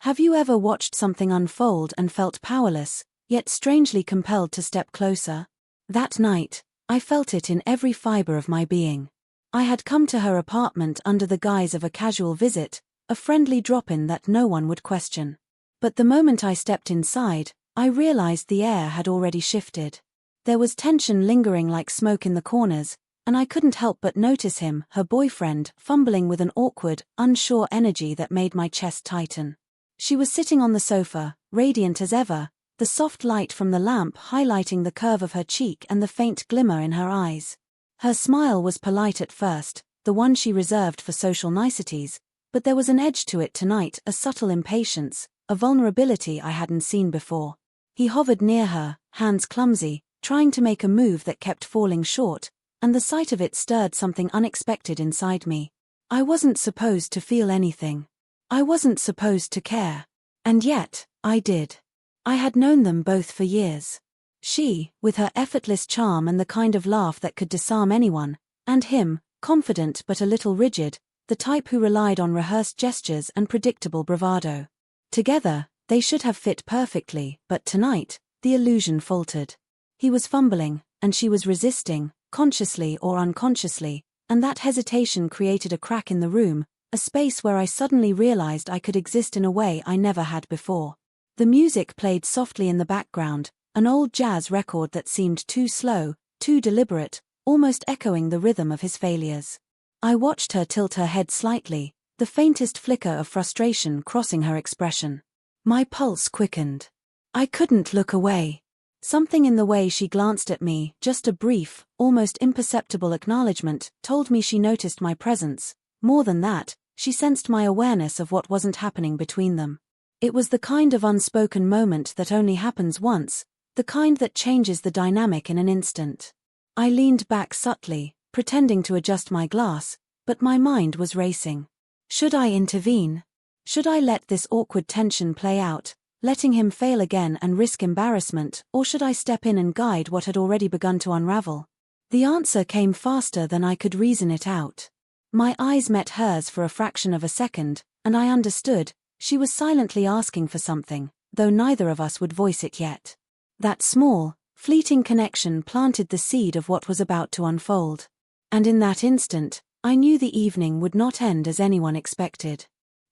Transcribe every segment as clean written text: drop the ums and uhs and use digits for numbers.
Have you ever watched something unfold and felt powerless, yet strangely compelled to step closer? That night, I felt it in every fiber of my being. I had come to her apartment under the guise of a casual visit, a friendly drop-in that no one would question. But the moment I stepped inside, I realized the air had already shifted. There was tension lingering like smoke in the corners, and I couldn't help but notice him, her boyfriend, fumbling with an awkward, unsure energy that made my chest tighten. She was sitting on the sofa, radiant as ever, the soft light from the lamp highlighting the curve of her cheek and the faint glimmer in her eyes. Her smile was polite at first, the one she reserved for social niceties, but there was an edge to it tonight, a subtle impatience, a vulnerability I hadn't seen before. He hovered near her, hands clumsy, trying to make a move that kept falling short, and the sight of it stirred something unexpected inside me. I wasn't supposed to feel anything. I wasn't supposed to care. And yet, I did. I had known them both for years. She, with her effortless charm and the kind of laugh that could disarm anyone, and him, confident but a little rigid, the type who relied on rehearsed gestures and predictable bravado. Together, they should have fit perfectly, but tonight, the illusion faltered. He was fumbling, and she was resisting, consciously or unconsciously, and that hesitation created a crack in the room, a space where I suddenly realized I could exist in a way I never had before. The music played softly in the background, an old jazz record that seemed too slow, too deliberate, almost echoing the rhythm of his failures. I watched her tilt her head slightly, the faintest flicker of frustration crossing her expression. My pulse quickened. I couldn't look away. Something in the way she glanced at me, just a brief, almost imperceptible acknowledgement, told me she noticed my presence. More than that, she sensed my awareness of what wasn't happening between them. It was the kind of unspoken moment that only happens once, the kind that changes the dynamic in an instant. I leaned back subtly, pretending to adjust my glass, but my mind was racing. Should I intervene? Should I let this awkward tension play out, letting him fail again and risk embarrassment, or should I step in and guide what had already begun to unravel? The answer came faster than I could reason it out. My eyes met hers for a fraction of a second, and I understood, she was silently asking for something, though neither of us would voice it yet. That small, fleeting connection planted the seed of what was about to unfold. And in that instant, I knew the evening would not end as anyone expected.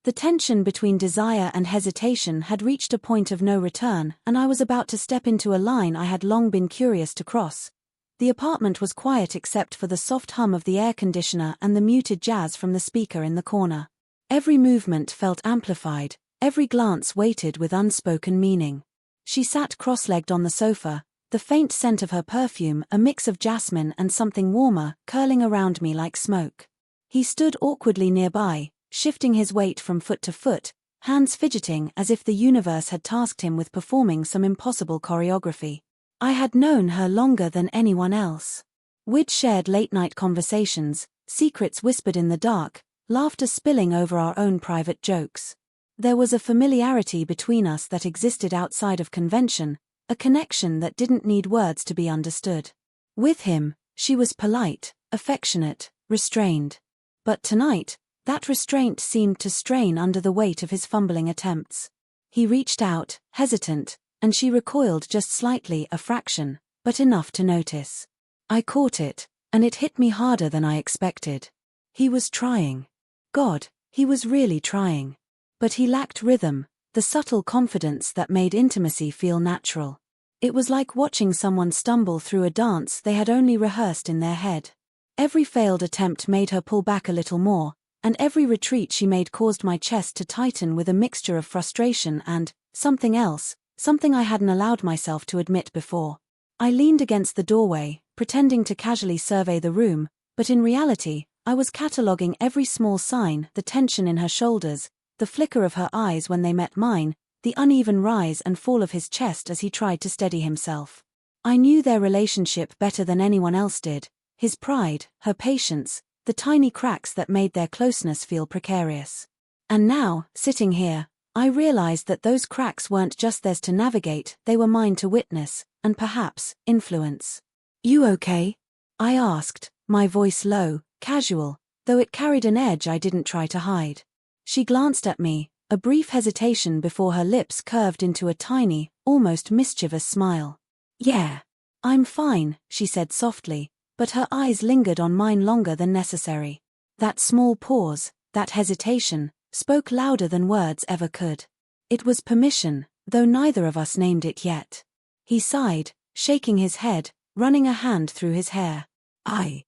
The tension between desire and hesitation had reached a point of no return, and I was about to step into a line I had long been curious to cross. The apartment was quiet except for the soft hum of the air conditioner and the muted jazz from the speaker in the corner. Every movement felt amplified, every glance weighted with unspoken meaning. She sat cross-legged on the sofa, the faint scent of her perfume, a mix of jasmine and something warmer, curling around me like smoke. He stood awkwardly nearby, shifting his weight from foot to foot, hands fidgeting as if the universe had tasked him with performing some impossible choreography. I had known her longer than anyone else. We'd shared late-night conversations, secrets whispered in the dark, laughter spilling over our own private jokes. There was a familiarity between us that existed outside of convention, a connection that didn't need words to be understood. With him, she was polite, affectionate, restrained. But tonight, that restraint seemed to strain under the weight of his fumbling attempts. He reached out, hesitant, and she recoiled just slightly, a fraction, but enough to notice. I caught it, and it hit me harder than I expected. He was trying. God, he was really trying. But he lacked rhythm, the subtle confidence that made intimacy feel natural. It was like watching someone stumble through a dance they had only rehearsed in their head. Every failed attempt made her pull back a little more, and every retreat she made caused my chest to tighten with a mixture of frustration and something else, something I hadn't allowed myself to admit before. I leaned against the doorway, pretending to casually survey the room, but in reality, I was cataloguing every small sign, the tension in her shoulders, the flicker of her eyes when they met mine, the uneven rise and fall of his chest as he tried to steady himself. I knew their relationship better than anyone else did, his pride, her patience, the tiny cracks that made their closeness feel precarious. And now, sitting here, I realized that those cracks weren't just theirs to navigate, they were mine to witness, and perhaps, influence. "You okay?" I asked, my voice low, casual, though it carried an edge I didn't try to hide. She glanced at me, a brief hesitation before her lips curved into a tiny, almost mischievous smile. "Yeah. I'm fine," she said softly, but her eyes lingered on mine longer than necessary. That small pause, that hesitation, spoke louder than words ever could. It was permission, though neither of us named it yet. He sighed, shaking his head, running a hand through his hair. I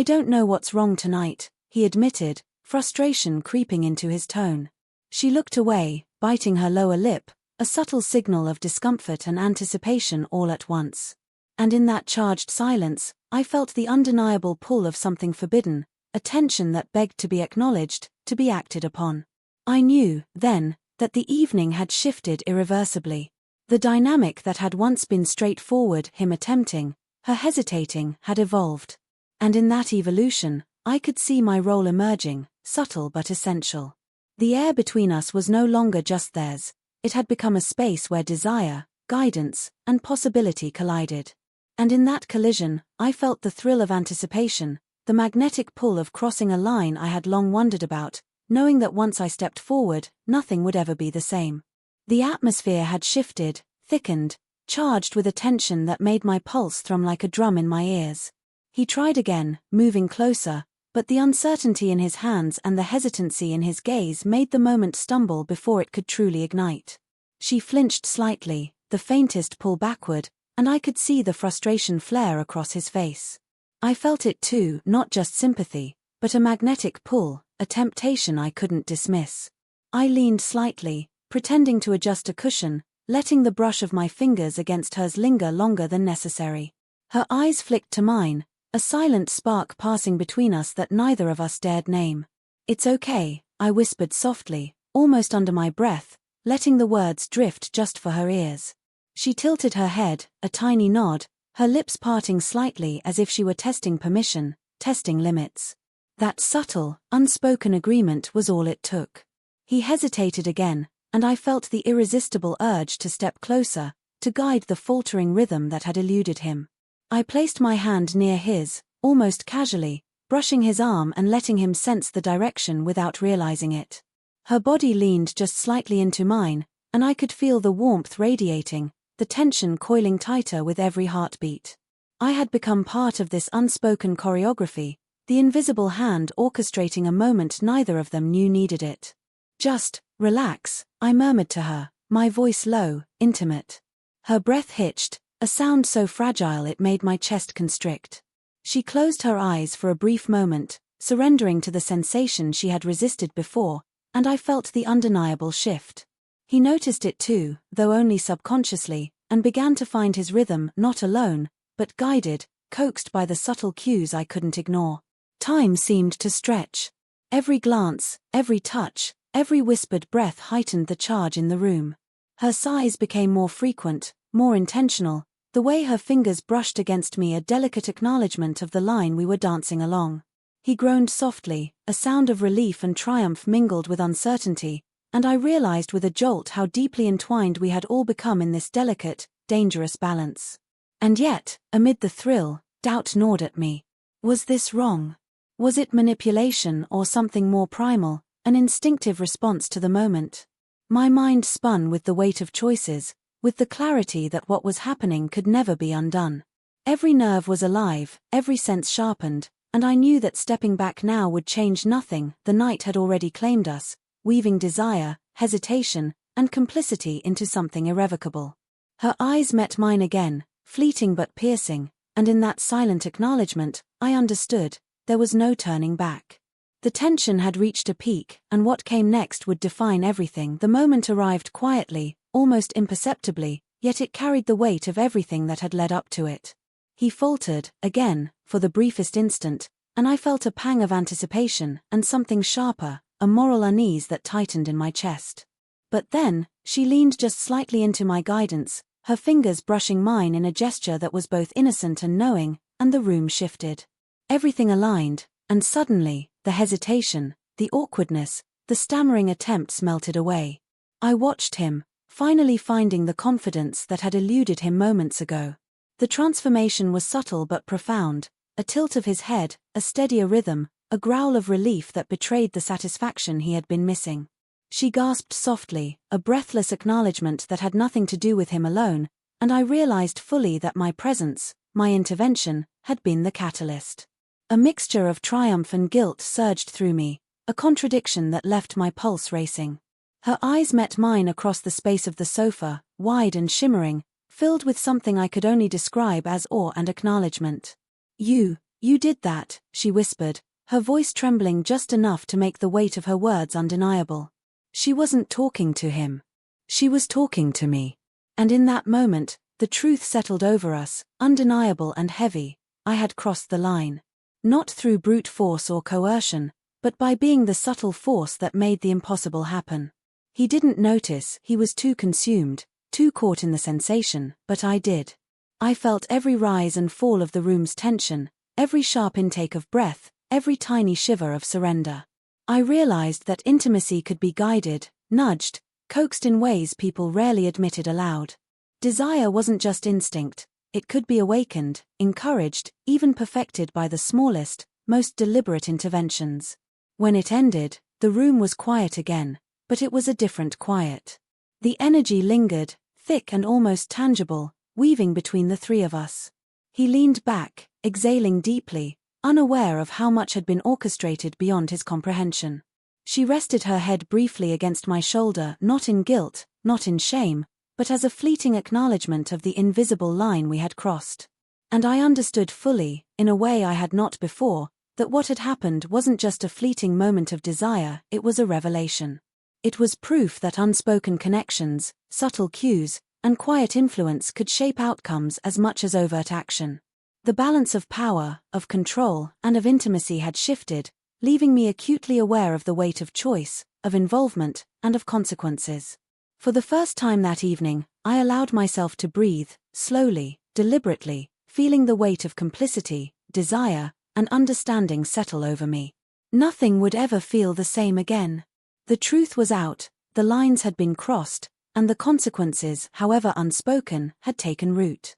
don't know what's wrong tonight," he admitted, frustration creeping into his tone. She looked away, biting her lower lip, a subtle signal of discomfort and anticipation all at once. And in that charged silence, I felt the undeniable pull of something forbidden, a tension that begged to be acknowledged, to be acted upon. I knew, then, that the evening had shifted irreversibly. The dynamic that had once been straightforward, him attempting, her hesitating, had evolved. And in that evolution, I could see my role emerging, subtle but essential. The air between us was no longer just theirs, it had become a space where desire, guidance, and possibility collided. And in that collision, I felt the thrill of anticipation, the magnetic pull of crossing a line I had long wondered about, knowing that once I stepped forward, nothing would ever be the same. The atmosphere had shifted, thickened, charged with a tension that made my pulse thrum like a drum in my ears. He tried again, moving closer, but the uncertainty in his hands and the hesitancy in his gaze made the moment stumble before it could truly ignite. She flinched slightly, the faintest pull backward, and I could see the frustration flare across his face. I felt it too, not just sympathy, but a magnetic pull, a temptation I couldn't dismiss. I leaned slightly, pretending to adjust a cushion, letting the brush of my fingers against hers linger longer than necessary. Her eyes flicked to mine, a silent spark passing between us that neither of us dared name. "It's okay," I whispered softly, almost under my breath, letting the words drift just for her ears. She tilted her head, a tiny nod, her lips parting slightly as if she were testing permission, testing limits. That subtle, unspoken agreement was all it took. He hesitated again, and I felt the irresistible urge to step closer, to guide the faltering rhythm that had eluded him. I placed my hand near his, almost casually, brushing his arm and letting him sense the direction without realizing it. Her body leaned just slightly into mine, and I could feel the warmth radiating, the tension coiling tighter with every heartbeat. I had become part of this unspoken choreography, the invisible hand orchestrating a moment neither of them knew needed it. "Just relax," I murmured to her, my voice low, intimate. Her breath hitched, a sound so fragile it made my chest constrict. She closed her eyes for a brief moment, surrendering to the sensation she had resisted before, and I felt the undeniable shift. He noticed it too, though only subconsciously, and began to find his rhythm not alone, but guided, coaxed by the subtle cues I couldn't ignore. Time seemed to stretch. Every glance, every touch, every whispered breath heightened the charge in the room. Her sighs became more frequent, more intentional, the way her fingers brushed against me a delicate acknowledgement of the line we were dancing along. He groaned softly, a sound of relief and triumph mingled with uncertainty, and I realized with a jolt how deeply entwined we had all become in this delicate, dangerous balance. And yet, amid the thrill, doubt gnawed at me. Was this wrong? Was it manipulation or something more primal, an instinctive response to the moment? My mind spun with the weight of choices, with the clarity that what was happening could never be undone. Every nerve was alive, every sense sharpened, and I knew that stepping back now would change nothing. The night had already claimed us, weaving desire, hesitation, and complicity into something irrevocable. Her eyes met mine again, fleeting but piercing, and in that silent acknowledgement, I understood, there was no turning back. The tension had reached a peak, and what came next would define everything. The moment arrived quietly, almost imperceptibly, yet it carried the weight of everything that had led up to it. He faltered, again, for the briefest instant, and I felt a pang of anticipation and something sharper, a moral unease that tightened in my chest. But then, she leaned just slightly into my guidance, her fingers brushing mine in a gesture that was both innocent and knowing, and the room shifted. Everything aligned, and suddenly, the hesitation, the awkwardness, the stammering attempts melted away. I watched him, finally finding the confidence that had eluded him moments ago. The transformation was subtle but profound, a tilt of his head, a steadier rhythm, a growl of relief that betrayed the satisfaction he had been missing. She gasped softly, a breathless acknowledgement that had nothing to do with him alone, and I realized fully that my presence, my intervention, had been the catalyst. A mixture of triumph and guilt surged through me, a contradiction that left my pulse racing. Her eyes met mine across the space of the sofa, wide and shimmering, filled with something I could only describe as awe and acknowledgement. You did that," she whispered, her voice trembling just enough to make the weight of her words undeniable. She wasn't talking to him. She was talking to me. And in that moment, the truth settled over us, undeniable and heavy. I had crossed the line. Not through brute force or coercion, but by being the subtle force that made the impossible happen. He didn't notice, he was too consumed, too caught in the sensation, but I did. I felt every rise and fall of the room's tension, every sharp intake of breath, every tiny shiver of surrender. I realized that intimacy could be guided, nudged, coaxed in ways people rarely admitted aloud. Desire wasn't just instinct, it could be awakened, encouraged, even perfected by the smallest, most deliberate interventions. When it ended, the room was quiet again, but it was a different quiet. The energy lingered, thick and almost tangible, weaving between the three of us. He leaned back, exhaling deeply, unaware of how much had been orchestrated beyond his comprehension. She rested her head briefly against my shoulder, not in guilt, not in shame, but as a fleeting acknowledgement of the invisible line we had crossed. And I understood fully, in a way I had not before, that what had happened wasn't just a fleeting moment of desire, it was a revelation. It was proof that unspoken connections, subtle cues, and quiet influence could shape outcomes as much as overt action. The balance of power, of control, and of intimacy had shifted, leaving me acutely aware of the weight of choice, of involvement, and of consequences. For the first time that evening, I allowed myself to breathe, slowly, deliberately, feeling the weight of complicity, desire, and understanding settle over me. Nothing would ever feel the same again. The truth was out, the lines had been crossed, and the consequences, however unspoken, had taken root.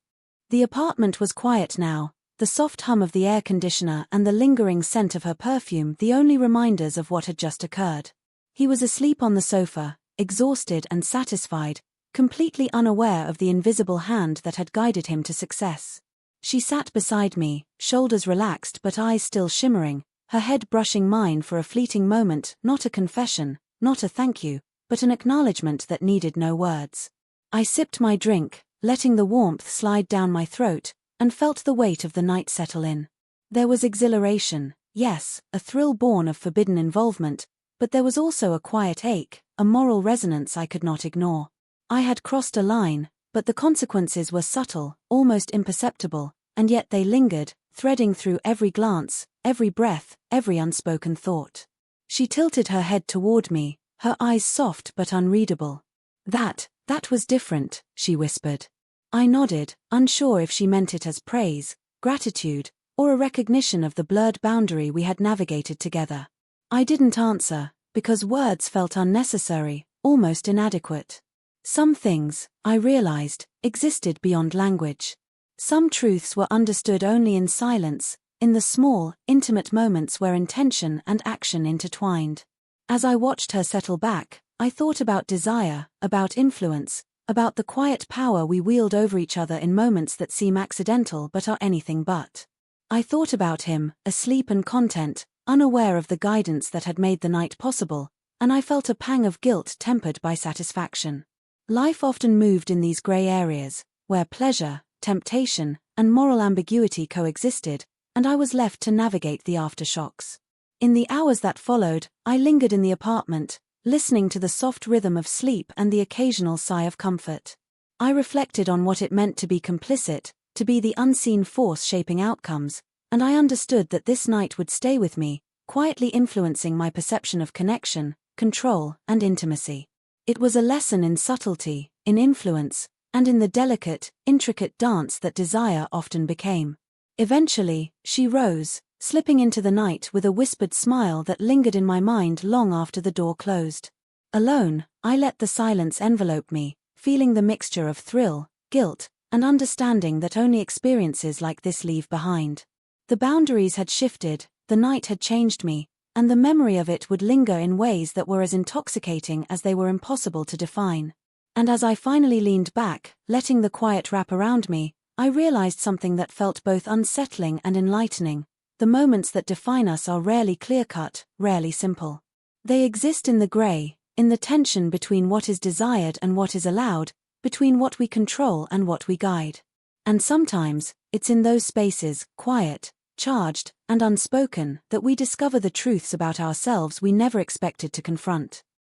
The apartment was quiet now, the soft hum of the air conditioner and the lingering scent of her perfume the only reminders of what had just occurred. He was asleep on the sofa, exhausted and satisfied, completely unaware of the invisible hand that had guided him to success. She sat beside me, shoulders relaxed but eyes still shimmering, her head brushing mine for a fleeting moment, not a confession, not a thank you, but an acknowledgement that needed no words. I sipped my drink, letting the warmth slide down my throat, and felt the weight of the night settle in. There was exhilaration, yes, a thrill born of forbidden involvement, but there was also a quiet ache, a moral resonance I could not ignore. I had crossed a line, but the consequences were subtle, almost imperceptible, and yet they lingered, threading through every glance, every breath, every unspoken thought. She tilted her head toward me, her eyes soft but unreadable. That was different," she whispered. I nodded, unsure if she meant it as praise, gratitude, or a recognition of the blurred boundary we had navigated together. I didn't answer, because words felt unnecessary, almost inadequate. Some things, I realized, existed beyond language. Some truths were understood only in silence, in the small, intimate moments where intention and action intertwined. As I watched her settle back, I thought about desire, about influence, about the quiet power we wield over each other in moments that seem accidental but are anything but. I thought about him, asleep and content, unaware of the guidance that had made the night possible, and I felt a pang of guilt tempered by satisfaction. Life often moved in these gray areas, where pleasure, temptation, and moral ambiguity coexisted, and I was left to navigate the aftershocks. In the hours that followed, I lingered in the apartment, listening to the soft rhythm of sleep and the occasional sigh of comfort. I reflected on what it meant to be complicit, to be the unseen force shaping outcomes, and I understood that this night would stay with me, quietly influencing my perception of connection, control, and intimacy. It was a lesson in subtlety, in influence, and in the delicate, intricate dance that desire often became. Eventually, she rose, slipping into the night with a whispered smile that lingered in my mind long after the door closed. Alone, I let the silence envelope me, feeling the mixture of thrill, guilt, and understanding that only experiences like this leave behind. The boundaries had shifted, the night had changed me, and the memory of it would linger in ways that were as intoxicating as they were impossible to define. And as I finally leaned back, letting the quiet wrap around me, I realized something that felt both unsettling and enlightening. The moments that define us are rarely clear-cut, rarely simple. They exist in the gray, in the tension between what is desired and what is allowed, between what we control and what we guide. And sometimes, it's in those spaces, quiet, charged, and unspoken, that we discover the truths about ourselves we never expected to confront.